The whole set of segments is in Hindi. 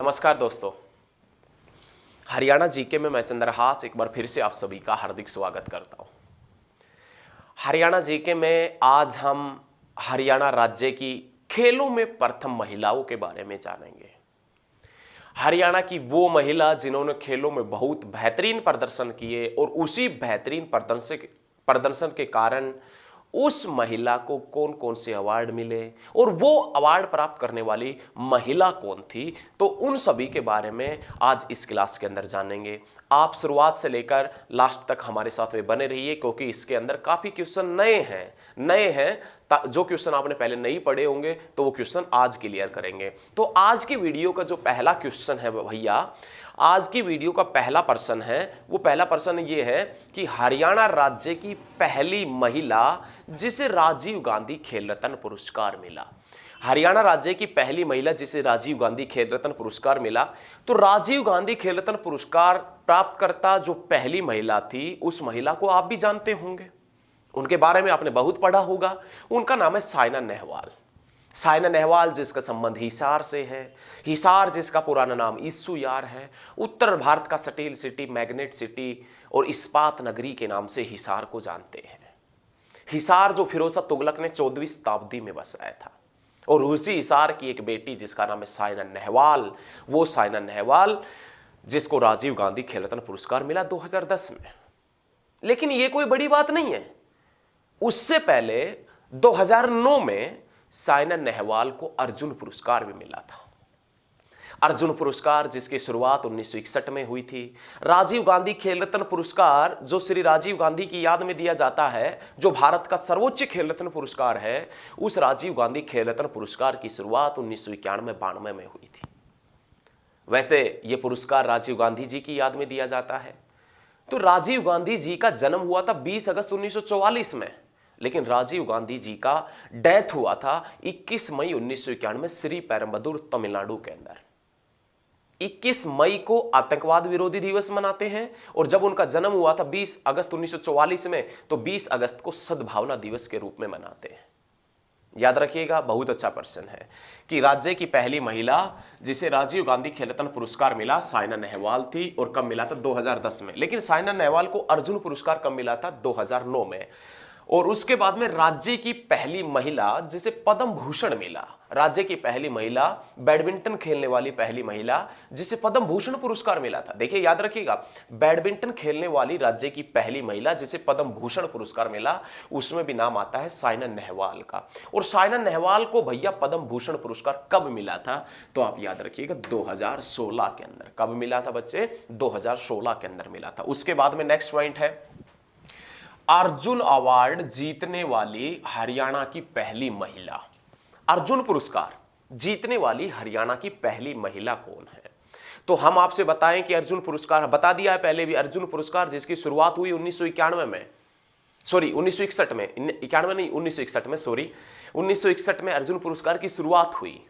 नमस्कार दोस्तों, हरियाणा जीके में मैं चंद्रहास एक बार फिर से आप सभी का हार्दिक स्वागत करता हूं। हरियाणा जीके में आज हम हरियाणा राज्य की खेलों में प्रथम महिलाओं के बारे में जानेंगे। हरियाणा की वो महिला जिन्होंने खेलों में बहुत बेहतरीन प्रदर्शन किए और उसी बेहतरीन प्रदर्शन के कारण उस महिला को कौन कौन से अवार्ड मिले और वो अवार्ड प्राप्त करने वाली महिला कौन थी, तो उन सभी के बारे में आज इस क्लास के अंदर जानेंगे। आप शुरुआत से लेकर लास्ट तक हमारे साथ में बने रहिए, क्योंकि इसके अंदर काफी क्वेश्चन नए हैं। जो क्वेश्चन आपने पहले नहीं पढ़े होंगे तो वो क्वेश्चन आज क्लियर करेंगे। तो आज की वीडियो का जो पहला क्वेश्चन है भैया, आज की वीडियो का पहला प्रश्न है, वो पहला प्रश्न ये है कि हरियाणा राज्य की पहली महिला जिसे राजीव गांधी खेल रत्न पुरस्कार मिला। हरियाणा राज्य की पहली महिला जिसे राजीव गांधी खेल रत्न पुरस्कार मिला। तो राजीव गांधी खेल रत्न पुरस्कार प्राप्तकर्ता जो पहली महिला थी, उस महिला को आप भी जानते होंगे, उनके बारे में आपने बहुत पढ़ा होगा। उनका नाम है साइना नेहवाल। साइना नेहवाल जिसका संबंध हिसार से है, हिसार जिसका पुराना नाम इस्सू यार है, उत्तर भारत का स्टील सिटी, मैग्नेट सिटी और इस्पात नगरी के नाम से हिसार को जानते हैं। हिसार जो फिरोज तुगलक ने 14वीं शताब्दी में बसाया था, और उसी हिसार की एक बेटी जिसका नाम है साइना नेहवाल, वो साइना नेहवाल जिसको राजीव गांधी खेल रत्न पुरस्कार मिला 2010 में। लेकिन ये कोई बड़ी बात नहीं है। उससे पहले 2009 में साइना नेहवाल को अर्जुन पुरस्कार भी मिला था। अर्जुन पुरस्कार जिसकी शुरुआत 1961 में हुई थी। राजीव गांधी खेल रत्न पुरस्कार जो श्री राजीव गांधी की याद में दिया जाता है, जो भारत का सर्वोच्च खेल रत्न पुरस्कार है, उस राजीव गांधी खेल रत्न पुरस्कार की शुरुआत 1991-92 में हुई थी। वैसे यह पुरस्कार राजीव गांधी जी की याद में दिया जाता है। तो राजीव गांधी जी का जन्म हुआ था 20 अगस्त 1944 में, लेकिन राजीव गांधी जी का डेथ हुआ था 21 मई 1991 में श्री पेरम्बदूर तमिलनाडु के अंदर। 21 मई को आतंकवाद विरोधी दिवस मनाते हैं, और जब उनका जन्म हुआ था 20 अगस्त 1944 में, तो 20 अगस्त को सद्भावना दिवस के रूप में मनाते हैं। याद रखिएगा, बहुत अच्छा प्रश्न है कि राज्य की पहली महिला जिसे राजीव गांधी खेल रत्न पुरस्कार मिला साइना नेहवाल थी, और कब मिला था? 2010 में। लेकिन साइना नेहवाल को अर्जुन पुरस्कार कब मिला था? 2009 में। और उसके बाद में राज्य की पहली महिला जिसे पद्म भूषण मिला, राज्य की पहली महिला, बैडमिंटन खेलने वाली पहली महिला जिसे पद्म भूषण पुरस्कार मिला था। देखिए, याद रखिएगा, बैडमिंटन खेलने वाली राज्य की पहली महिला जिसे पद्म भूषण पुरस्कार मिला, उसमें भी नाम आता है साइना नेहवाल का। और साइना नेहवाल को भैया पद्म भूषण पुरस्कार कब मिला था? तो आप याद रखिएगा, 2016 के अंदर। कब मिला था बच्चे? 2016 के अंदर मिला था। उसके बाद में नेक्स्ट पॉइंट है, अर्जुन अवार्ड जीतने वाली हरियाणा की पहली महिला। अर्जुन पुरस्कार जीतने वाली हरियाणा की पहली महिला कौन है? तो हम आपसे बताएं कि अर्जुन पुरस्कार बता दिया है पहले भी। अर्जुन पुरस्कार जिसकी शुरुआत हुई 1991 में, सॉरी 1961 में, 91 नहीं 1961 में, सॉरी 1961 में अर्जुन पुरस्कार की शुरुआत हुई।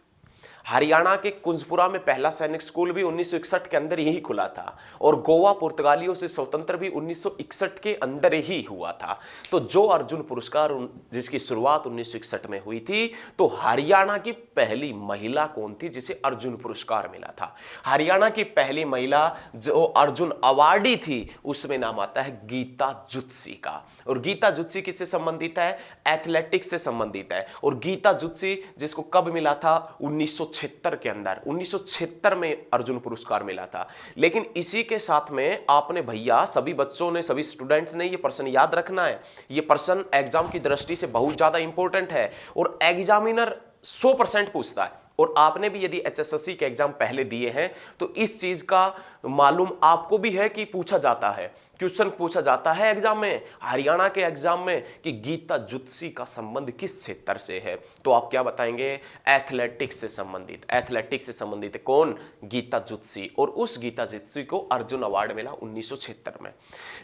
हरियाणा के कुंजपुरा में पहला सैनिक स्कूल भी 1961 के अंदर यही खुला था, और गोवा पुर्तगालियों से स्वतंत्र भी 1961 के अंदर ही हुआ था। तो जो अर्जुन पुरस्कार जिसकी शुरुआत 1961 में हुई थी, तो हरियाणा की पहली महिला कौन थी जिसे अर्जुन पुरस्कार मिला था? हरियाणा की पहली महिला जो अर्जुन अवार्डी थी, उसमें नाम आता है गीता जुत्सी का। और गीता जुत्सी किससे संबंधित है? एथलेटिक्स से संबंधित है। और गीता जुत्सी जिसको कब मिला था? 1976 के अंदर, 1976 में अर्जुन पुरस्कार मिला था। लेकिन इसी के साथ में आपने भैया सभी बच्चों ने, सभी स्टूडेंट्स ने ये प्रश्न याद रखना है। ये प्रश्न एग्जाम की दृष्टि से बहुत ज्यादा इंपॉर्टेंट है, और एग्जामिनर 100% पूछता है। और आपने भी यदि एचएसएससी के एग्जाम पहले दिए हैं तो इस चीज का मालूम आपको भी है कि पूछा जाता है, क्वेश्चन पूछा जाता है एग्जाम में, हरियाणा के एग्जाम में, कि गीता जुत्सी का संबंध किस क्षेत्र से है? तो आप क्या बताएंगे? एथलेटिक्स से संबंधित। एथलेटिक्स से संबंधित है कौन? गीता जुत्सी। और उस गीता जुत्सी को अर्जुन अवार्ड मिला 1976 में।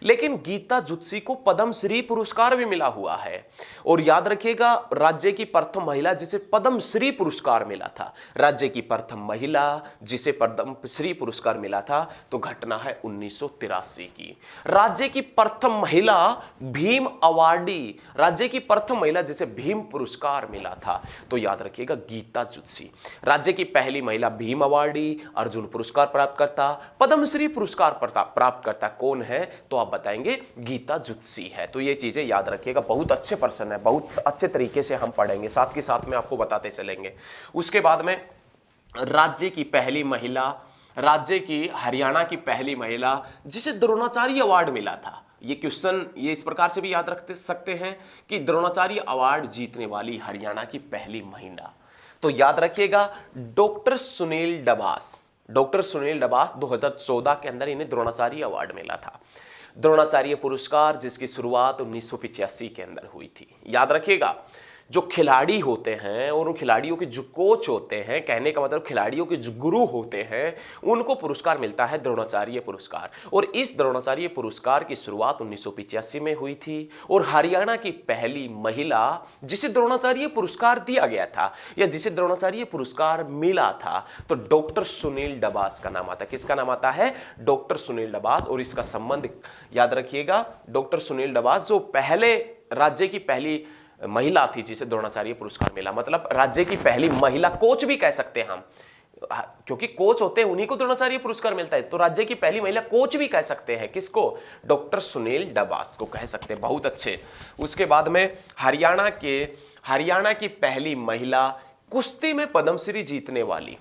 लेकिन गीता जुत्सी को पद्मश्री पुरस्कार भी मिला हुआ है। और याद रखिएगा, राज्य की प्रथम महिला जिसे पद्मश्री पुरस्कार मिला था, राज्य की प्रथम महिला जिसे पद्मश्री पुरस्कार मिला था, तो घटना है 1983 की। राज्य की प्रथम महिला भीम अवार्डी, राज्य की प्रथम महिला जिसे भीम पुरस्कार मिला था, तो याद रखिएगा गीता जुत्सी। राज्य की पहली महिला भीम अवार्डी, अर्जुन पुरस्कार प्राप्त करता, पद्मश्री पुरस्कार प्राप्त करता कौन है, तो आप बताएंगे गीता जुत्सी है। तो ये चीजें याद रखिएगा, बहुत अच्छे प्रश्न है, बहुत अच्छे तरीके से हम पढ़ेंगे, साथ के साथ में आपको बताते चलेंगे। उसके बाद में राज्य की पहली महिला, राज्य की हरियाणा की पहली महिला जिसे द्रोणाचार्य अवार्ड मिला था। ये क्वेश्चन ये इस प्रकार से भी याद रख सकते हैं कि द्रोणाचार्य अवार्ड जीतने वाली हरियाणा की पहली महिला, तो याद रखिएगा डॉक्टर सुनील डबास। डॉक्टर सुनील डबास 2014 के अंदर इन्हें द्रोणाचार्य अवार्ड मिला था। द्रोणाचार्य पुरस्कार जिसकी शुरुआत 1985 के अंदर हुई थी। याद रखिएगा जो खिलाड़ी होते हैं और उन खिलाड़ियों के जो कोच होते हैं, कहने का मतलब खिलाड़ियों के जो गुरु होते हैं, उनको पुरस्कार मिलता है द्रोणाचार्य पुरस्कार। और इस द्रोणाचार्य पुरस्कार की शुरुआत 1985 में हुई थी। और हरियाणा की पहली महिला जिसे द्रोणाचार्य पुरस्कार दिया गया था या जिसे द्रोणाचार्य पुरस्कार मिला था, तो डॉक्टर सुनील डबास का नाम आता है। किसका नाम आता है? डॉक्टर सुनील डबास। और इसका संबंध याद रखिएगा, डॉक्टर सुनील डबास जो पहले राज्य की पहली महिला थी जिसे द्रोणाचार्य पुरस्कार मिला, मतलब राज्य की पहली महिला कोच भी कह सकते हैं हम, क्योंकि कोच होते हैं उन्हीं को द्रोणाचार्य पुरस्कार मिलता है, तो राज्य की पहली महिला कोच भी कह सकते हैं। किसको? डॉक्टर सुनील डबास को कह सकते हैं। बहुत अच्छे। उसके बाद में हरियाणा की पहली महिला कुश्ती में पद्मश्री जीतने वाली,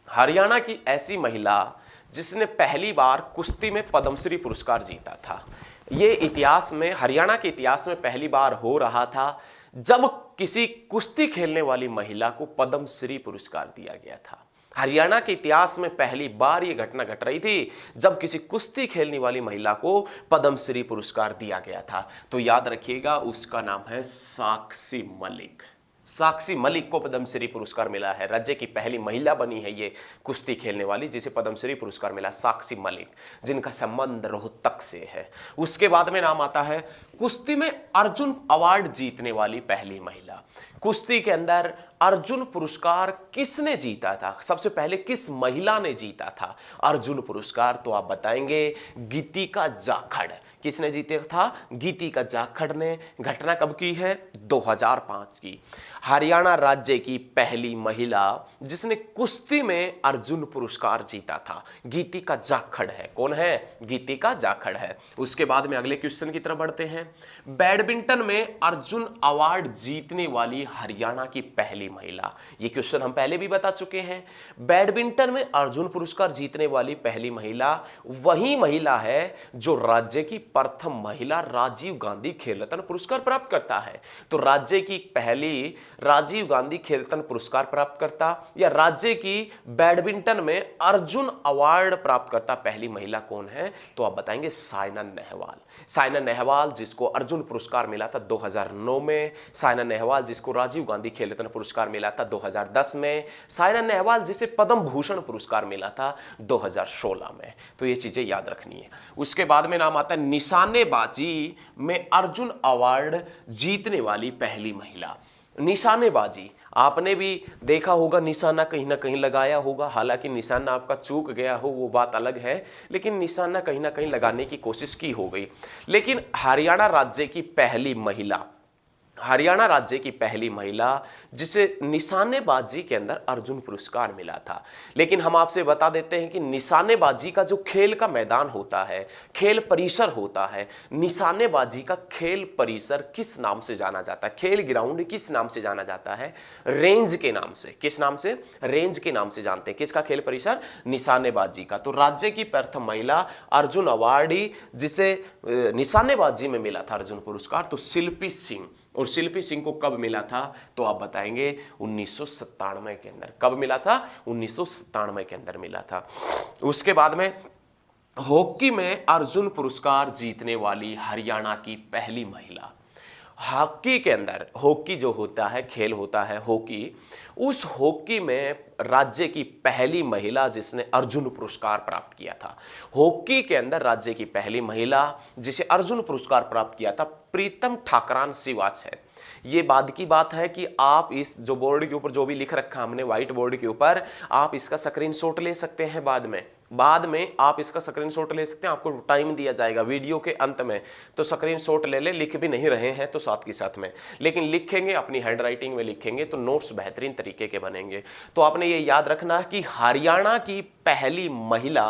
हरियाणा की ऐसी महिला जिसने पहली बार कुश्ती में पद्मश्री पुरस्कार जीता था। ये इतिहास में, हरियाणा के इतिहास में पहली बार हो रहा था जब किसी कुश्ती खेलने वाली महिला को पद्मश्री पुरस्कार दिया गया था। हरियाणा के इतिहास में पहली बार यह घटना घट रही थी जब किसी कुश्ती खेलने वाली महिला को पद्मश्री पुरस्कार दिया गया था। तो याद रखिएगा उसका नाम है साक्षी मलिक। साक्षी मलिक को पद्मश्री पुरस्कार मिला है। राज्य की पहली महिला बनी है ये कुश्ती खेलने वाली जिसे पद्मश्री पुरस्कार मिला, साक्षी मलिक, जिनका संबंध रोहतक से है। उसके बाद में नाम आता है कुश्ती में अर्जुन अवार्ड जीतने वाली पहली महिला। कुश्ती के अंदर अर्जुन पुरस्कार किसने जीता था? सबसे पहले किस महिला ने जीता था अर्जुन पुरस्कार? तो आप बताएंगे गीतिका जाखड़। किसने जीता था? गीतिका जाखड़ ने। घटना कब की है? 2005 की। हरियाणा राज्य की पहली महिला जिसने कुश्ती में अर्जुन पुरस्कार जीता था गीतिका जाखड़ है। कौन है? गीतिका जाखड़ है। उसके बाद में अगले क्वेश्चन की तरफ बढ़ते हैं। बैडमिंटन में अर्जुन अवार्ड जीतने वाली हरियाणा की पहली महिला। ये क्वेश्चन हम पहले भी बता चुके हैं। बैडमिंटन में अर्जुन पुरस्कार जीतने वाली पहली महिला वही महिला है जो राज्य की प्रथम महिला राजीव गांधी खेल रत्न पुरस्कार प्राप्त करता है। तो राज्य की पहली राजीव गांधी खेल रत्न पुरस्कार प्राप्त करता या राज्य की बैडमिंटन में अर्जुन अवार्ड प्राप्त करता पहली महिला कौन है? तो आप बताएंगे साइना नेहवाल। साइना नेहवाल जिसको अर्जुन पुरस्कार मिला था 2009 में, साइना नेहवाल जिसको राजीव गांधी खेल रत्न पुरस्कार मिला था 2010 में, साइना नेहवाल जिसे पद्म भूषण पुरस्कार मिला था 2016 में। तो ये चीजें याद रखनी है। उसके बाद में नाम आता है निशानेबाजी में अर्जुन अवार्ड जीतने वाली पहली महिला। निशानेबाजी आपने भी देखा होगा, निशाना कहीं ना कहीं लगाया होगा। हालांकि निशाना आपका चूक गया हो वो बात अलग है, लेकिन निशाना कहीं ना कहीं लगाने की कोशिश की हो गई। लेकिन हरियाणा राज्य की पहली महिला, हरियाणा राज्य की पहली महिला जिसे निशानेबाजी के अंदर अर्जुन पुरस्कार मिला था। लेकिन हम आपसे बता देते हैं कि निशानेबाजी का जो खेल का मैदान होता है, खेल परिसर होता है, निशानेबाजी का खेल परिसर किस नाम से जाना जाता है? खेल ग्राउंड किस नाम से जाना जाता है? रेंज के नाम से। किस नाम से? रेंज के नाम से जानते हैं। किसका खेल परिसर? निशानेबाजी का। तो राज्य की प्रथम महिला अर्जुन अवार्डी जिसे निशानेबाजी में मिला था अर्जुन पुरस्कार, तो शिल्पी सिंह। और शिल्पी सिंह को कब मिला था? तो आप बताएंगे 1997 के अंदर। कब मिला था? 1997 के अंदर मिला था। उसके बाद में हॉकी में अर्जुन पुरस्कार जीतने वाली हरियाणा की पहली महिला। हॉकी के अंदर, हॉकी जो होता है, खेल होता है हॉकी, उस हॉकी में राज्य की पहली महिला जिसने अर्जुन पुरस्कार प्राप्त किया था। हॉकी के अंदर राज्य की पहली महिला जिसे अर्जुन पुरस्कार प्राप्त किया था प्रीतम ठाकरान सिवाच है। ये बाद की बात है कि आप इस जो बोर्ड के ऊपर जो भी लिख रखा हमने व्हाइट बोर्ड के ऊपर, आप इसका स्क्रीनशॉट ले सकते हैं बाद में। बाद में आप इसका स्क्रीनशॉट ले सकते हैं, आपको टाइम दिया जाएगा वीडियो के अंत में, तो स्क्रीनशॉट ले ले। लिख भी नहीं रहे हैं तो साथ के साथ में, लेकिन लिखेंगे अपनी हैंड राइटिंग में लिखेंगे तो नोट्स बेहतरीन तरीके के बनेंगे। तो आपने ये याद रखना है कि हरियाणा की पहली महिला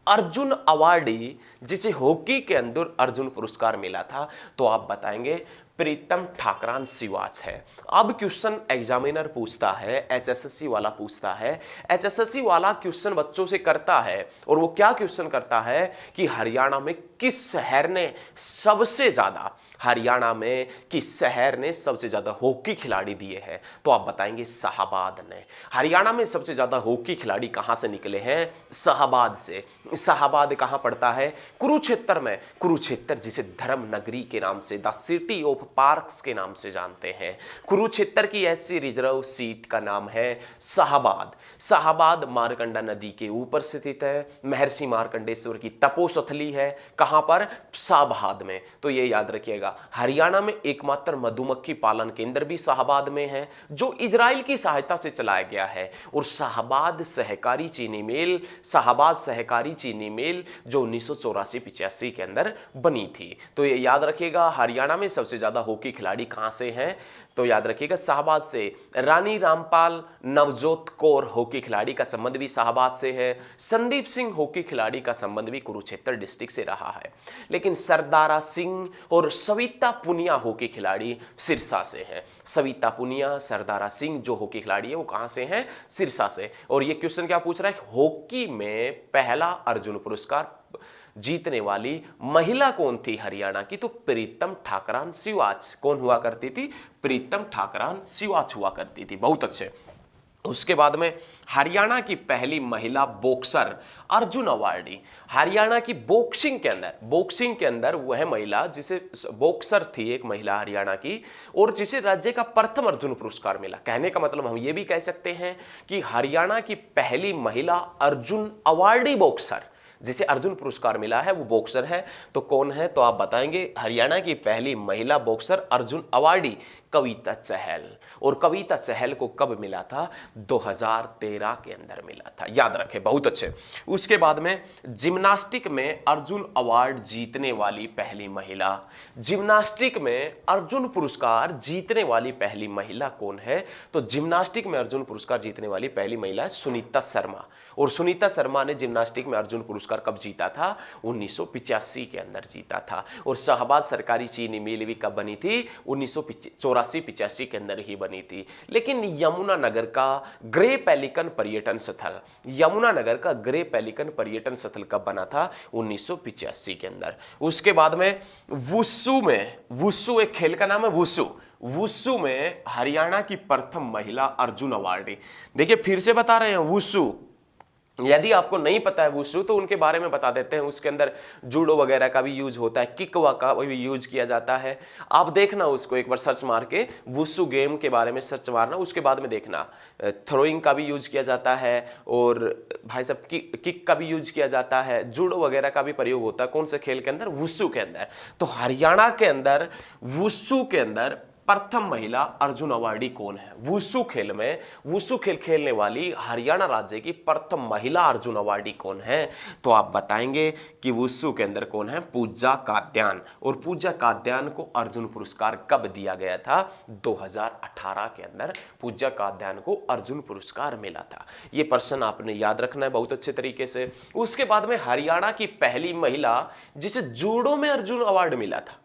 अर्जुन अवार्डी जिसे हॉकी के अंदर अर्जुन पुरस्कार मिला था, तो आप बताएंगे प्रीतम ठाकरान सिवाच है। अब क्वेश्चन एग्जामिनर पूछता है, एचएसएससी वाला पूछता है, एचएसएससी वाला क्वेश्चन बच्चों से करता है, और वो क्या क्वेश्चन करता है कि हरियाणा में किस शहर ने सबसे ज्यादा, हरियाणा में किस शहर ने सबसे ज्यादा हॉकी खिलाड़ी दिए हैं, तो आप बताएंगे शाहबाद ने। हरियाणा में सबसे ज्यादा हॉकी खिलाड़ी कहां से निकले हैं? शाहबाद से। शाहबाद कहां पड़ता है? कुरुक्षेत्र में। कुरुक्षेत्र जिसे धर्म नगरी के नाम से, द सिटी ऑफ पार्क्स के नाम से जानते हैं। कुरुक्षेत्र की ऐसी रिजर्व सीट का नाम है शाहबाद। शाहबाद मारकंडा नदी के ऊपर स्थित है, महर्षि मार्कंडेश्वर की तपोस्थली है। कहां पर? शाहबाद में। तो ये याद रखिएगा। हरियाणा में एकमात्र मधुमक्खी पालन केंद्र भी शाहबाद में है, जो इजराइल की सहायता से चलाया गया है। और शाहबाद सहकारी चीनी मिल, शाहबाद सहकारी चीनी मिल जो 1984-85 के अंदर बनी थी। तो ये याद रखिएगा। हरियाणा में सबसे ज्यादा हॉकी खिलाड़ी कहां से हैं? तो याद रखिएगा शाहबाद से। रानी रामपाल नवजोत कौर हॉकी खिलाड़ी का संबंध भी शाहबाद से है। संदीप सिंह हॉकी खिलाड़ी का संबंध भी कुरुक्षेत्र डिस्ट्रिक्ट से रहा है। लेकिन सरदारा सिंह और सविता पुनिया हॉकी खिलाड़ी सिरसा से है। सविता पुनिया, सरदारा सिंह जो हॉकी खिलाड़ी है वो कहां से हैं? सिरसा से। और ये क्वेश्चन क्या पूछ रहा है? हॉकी में पहला अर्जुन पुरस्कार जीतने वाली महिला कौन थी हरियाणा की? तो प्रीतम ठाकरान सिवाच। कौन हुआ करती थी? प्रीतम ठाकरान सिवाच हुआ करती थी। बहुत अच्छे। उसके बाद में हरियाणा की पहली महिला बॉक्सर अर्जुन अवार्डी। हरियाणा की बॉक्सिंग के अंदर वह महिला जिसे बॉक्सर थी, एक महिला हरियाणा की, और जिसे राज्य का प्रथम अर्जुन पुरस्कार मिला। कहने का मतलब हम ये भी कह सकते हैं कि हरियाणा की पहली महिला अर्जुन अवार्डी बॉक्सर जिसे अर्जुन पुरस्कार मिला है वो बॉक्सर है। तो कौन है? तो आप बताएंगे हरियाणा की पहली महिला बॉक्सर अर्जुन अवार्डी कविता चहल। और कविता चहल को कब मिला था? 2013 के अंदर मिला था। याद रखें, बहुत अच्छे। उसके बाद में जिम्नास्टिक में अर्जुन अवार्ड जीतने वाली पहली महिला, जिम्नास्टिक में अर्जुन पुरस्कार जीतने वाली पहली महिला कौन है? तो जिम्नास्टिक में अर्जुन पुरस्कार जीतने वाली पहली महिला है सुनीता शर्मा। और सुनीता शर्मा ने जिम्नास्टिक में अर्जुन पुरस्कार कब जीता था? 1985 के अंदर जीता था। और शाहबाद सरकारी चीनी मिल भी कब बनी थी? 1984-85 के अंदर ही बनी थी। लेकिन यमुनानगर का ग्रे पेलिकन पर्यटन स्थल, यमुनानगर का ग्रे पेलिकन पर्यटन स्थल कब बना था? 1985 के अंदर। उसके बाद में वुसु एक खेल का नाम है वुसु में हरियाणा की प्रथम महिला अर्जुन अवार्डी। देखिए फिर से बता रहे हैं, वुसु यदि आपको नहीं पता है वुसु तो उनके बारे में बता देते हैं। उसके अंदर जूडो वगैरह का भी यूज होता है, किकवा का भी यूज किया जाता है। आप देखना उसको एक बार सर्च मार के, वुसु गेम के बारे में सर्च मारना, उसके बाद में देखना। थ्रोइंग का भी यूज किया जाता है और भाई साहब किक का भी यूज किया जाता है, जूडो वगैरह का भी प्रयोग होता है। कौन से खेल के अंदर? वुसु के अंदर। तो हरियाणा के अंदर वुसु के अंदर प्रथम महिला अर्जुन अवार्डी कौन है? वुसु खेल खेलने वाली हरियाणा राज्य की प्रथम महिला अर्जुन अवार्डी कौन है? तो आप बताएंगे कि वुसु के अंदर कौन है? पूजा कात्यान। और पूजा कात्यान को अर्जुन पुरस्कार कब दिया गया था? 2018 के अंदर पूजा कात्यान को अर्जुन पुरस्कार मिला था। ये प्रश्न आपने याद रखना है बहुत अच्छे तरीके से। उसके बाद में हरियाणा की पहली महिला जिसे जूडो में अर्जुन अवार्ड मिला था,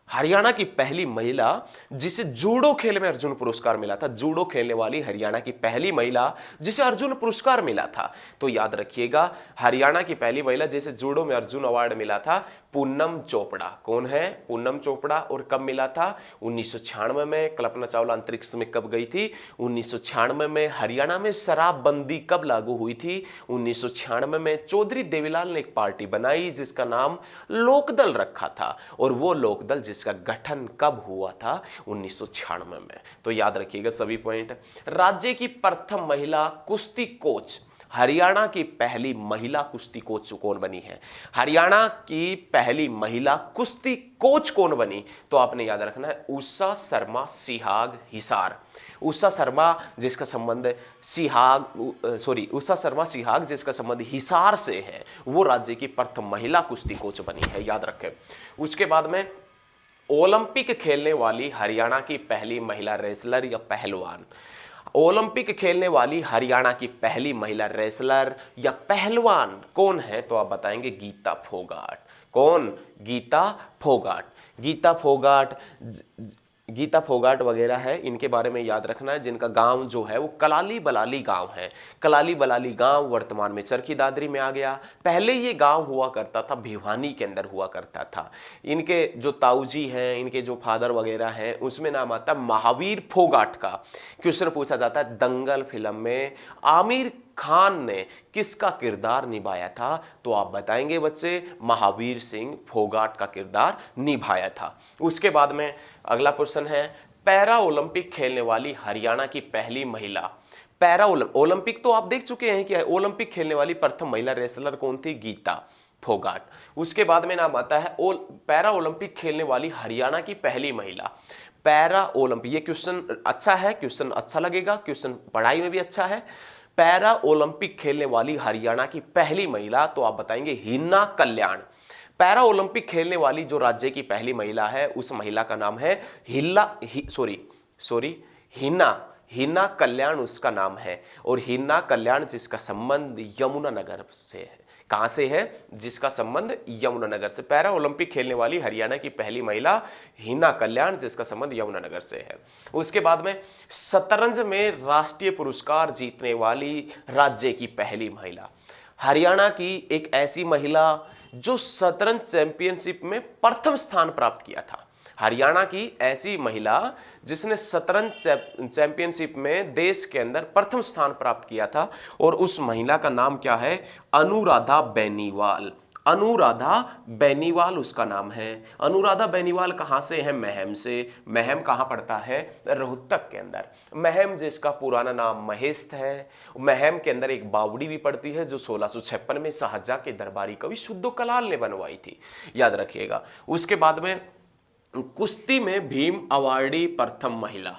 हरियाणा की पहली महिला जिसे जूडो खेल में अर्जुन पुरस्कार मिला था, जूडो खेलने वाली हरियाणा की पहली महिला जिसे अर्जुन पुरस्कार मिला था। तो याद रखिएगा, हरियाणा की पहली महिला जिसे जूडो में अर्जुन अवार्ड मिला था पूनम चोपड़ा। कौन है? पूनम चोपड़ा। और कब मिला था? 1996 में। कल्पना चावला अंतरिक्ष में कब गई थी? 1996 में। हरियाणा में शराबबंदी कब लागू हुई थी? 1996 में। चौधरी देवीलाल ने एक पार्टी बनाई जिसका नाम लोकदल रखा था, और वो लोकदल जिसका गठन कब हुआ था? 1996 में। तो याद रखिएगा सभी पॉइंट। राज्य की प्रथम महिला कुश्ती कोच हरियाणा की पहली महिला कुश्ती कोच कौन बनी है? हरियाणा की पहली महिला कुश्ती कोच कौन बनी? तो आपने याद रखना है उषा शर्मा सिहाग हिसार। उषा शर्मा जिसका संबंध उषा शर्मा सिहाग जिसका संबंध हिसार से है, वो राज्य की प्रथम महिला कुश्ती कोच बनी है, याद रखें। उसके बाद में ओलंपिक खेलने वाली हरियाणा की पहली महिला रेसलर या पहलवान। ओलंपिक खेलने वाली हरियाणा की पहली महिला रेसलर या पहलवान कौन है? तो आप बताएंगे गीता फोगाट। कौन? गीता फोगाट। गीता फोगाट वगैरह है, इनके बारे में याद रखना है, जिनका गांव जो है वो कलाली बलाली गांव है। कलाली बलाली गांव वर्तमान में चरखी दादरी में आ गया। पहले ये गांव हुआ करता था भिवानी के अंदर हुआ करता था। इनके जो ताऊजी हैं, इनके जो फादर वगैरह हैं, उसमें नाम आता है महावीर फोगाट का। क्वेश्चन पूछा जाता है दंगल फिल्म में आमिर खान ने किसका किरदार निभाया था? तो आप बताएंगे बच्चे महावीर सिंह फोगाट का किरदार निभाया था। उसके बाद में अगला प्रश्न है पैरा ओलंपिक खेलने वाली हरियाणा की पहली महिला। पैरा ओलंपिक तो आप देख चुके हैं कि ओलंपिक खेलने वाली प्रथम महिला रेसलर कौन थी? गीता फोगाट। उसके बाद में नाम आता है पैरा ओलंपिक खेलने वाली हरियाणा की पहली महिला। पैरा ओलंपिक, ये क्वेश्चन अच्छा है, क्वेश्चन अच्छा लगेगा, क्वेश्चन पढ़ाई में भी अच्छा है। पैरा ओलंपिक खेलने वाली हरियाणा की पहली महिला, तो आप बताएंगे हिना कल्याण। पैरा ओलंपिक खेलने वाली जो राज्य की पहली महिला है, उस महिला का नाम है हिना कल्याण उसका नाम है। और हिना कल्याण जिसका संबंध यमुनानगर से है। कहां से है? जिसका संबंध यमुनानगर से। पैरा ओलंपिक खेलने वाली हरियाणा की पहली महिला हिना कल्याण जिसका संबंध यमुनानगर से है। उसके बाद में शतरंज में राष्ट्रीय पुरस्कार जीतने वाली राज्य की पहली महिला। हरियाणा की एक ऐसी महिला जो शतरंज चैंपियनशिप में प्रथम स्थान प्राप्त किया था। हरियाणा की ऐसी महिला जिसने शतरंज चैंपियनशिप में देश के अंदर प्रथम स्थान प्राप्त किया था, और उस महिला का नाम क्या है? अनुराधा बेनीवाल। अनुराधा बेनीवाल उसका नाम है। अनुराधा बेनीवाल कहाँ से है? महम से। महम कहाँ पड़ता है? रोहतक के अंदर। महम जिसका पुराना नाम महेश है। महम के अंदर एक बावड़ी भी पड़ती है जो 1656 में शाहजहां के दरबारी कवि शुद्धो कलाल ने बनवाई थी, याद रखिएगा। उसके बाद में कुश्ती में भीम अवार्डी प्रथम महिला।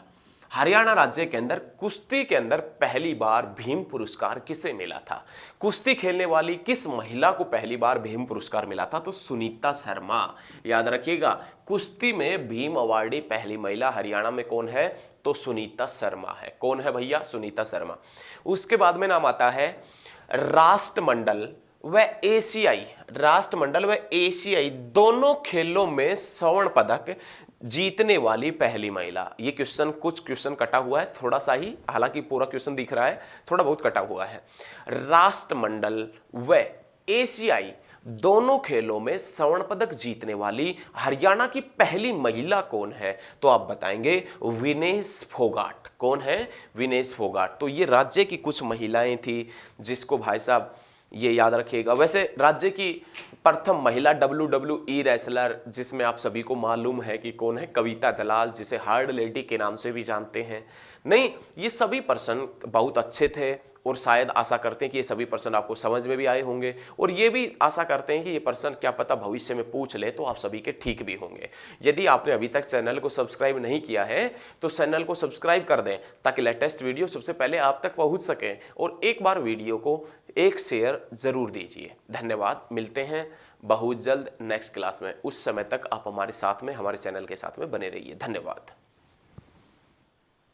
हरियाणा राज्य के अंदर कुश्ती के अंदर पहली बार भीम पुरस्कार किसे मिला था? कुश्ती खेलने वाली किस महिला को पहली बार भीम पुरस्कार मिला था? तो सुनीता शर्मा, याद रखिएगा। कुश्ती में भीम अवार्डी पहली महिला हरियाणा में कौन है? तो सुनीता शर्मा है। कौन है भैया? सुनीता शर्मा। उसके बाद में नाम आता है राष्ट्रमंडल व एशियाई दोनों खेलों में स्वर्ण पदक जीतने वाली पहली महिला। ये क्वेश्चन, कुछ क्वेश्चन कटा हुआ है थोड़ा सा ही, हालांकि पूरा क्वेश्चन दिख रहा है, थोड़ा बहुत कटा हुआ है। राष्ट्रमंडल व एशियाई दोनों खेलों में स्वर्ण पदक जीतने वाली हरियाणा की पहली महिला कौन है? तो आप बताएंगे विनेश फोगाट। कौन है? विनेश फोगाट। तो ये राज्य की कुछ महिलाएं थी जिसको भाई साहब ये याद रखिएगा। वैसे राज्य की प्रथम महिला WWE रेसलर जिसमें आप सभी को मालूम है कि कौन है? कविता दलाल, जिसे हार्ड लेडी के नाम से भी जानते हैं। नहीं, ये सभी पर्सन बहुत अच्छे थे और शायद आशा करते हैं कि ये सभी पर्सन आपको समझ में भी आए होंगे, और ये भी आशा करते हैं कि ये पर्सन क्या पता भविष्य में पूछ ले तो आप सभी के ठीक भी होंगे। यदि आपने अभी तक चैनल को सब्सक्राइब नहीं किया है तो चैनल को सब्सक्राइब कर दें ताकि लेटेस्ट वीडियो सबसे पहले आप तक पहुंच सके, और एक बार वीडियो को एक शेयर जरूर दीजिए। धन्यवाद। मिलते हैं बहुत जल्द नेक्स्ट क्लास में। उस समय तक आप हमारे साथ में, हमारे चैनल के साथ में बने रहिए। धन्यवाद।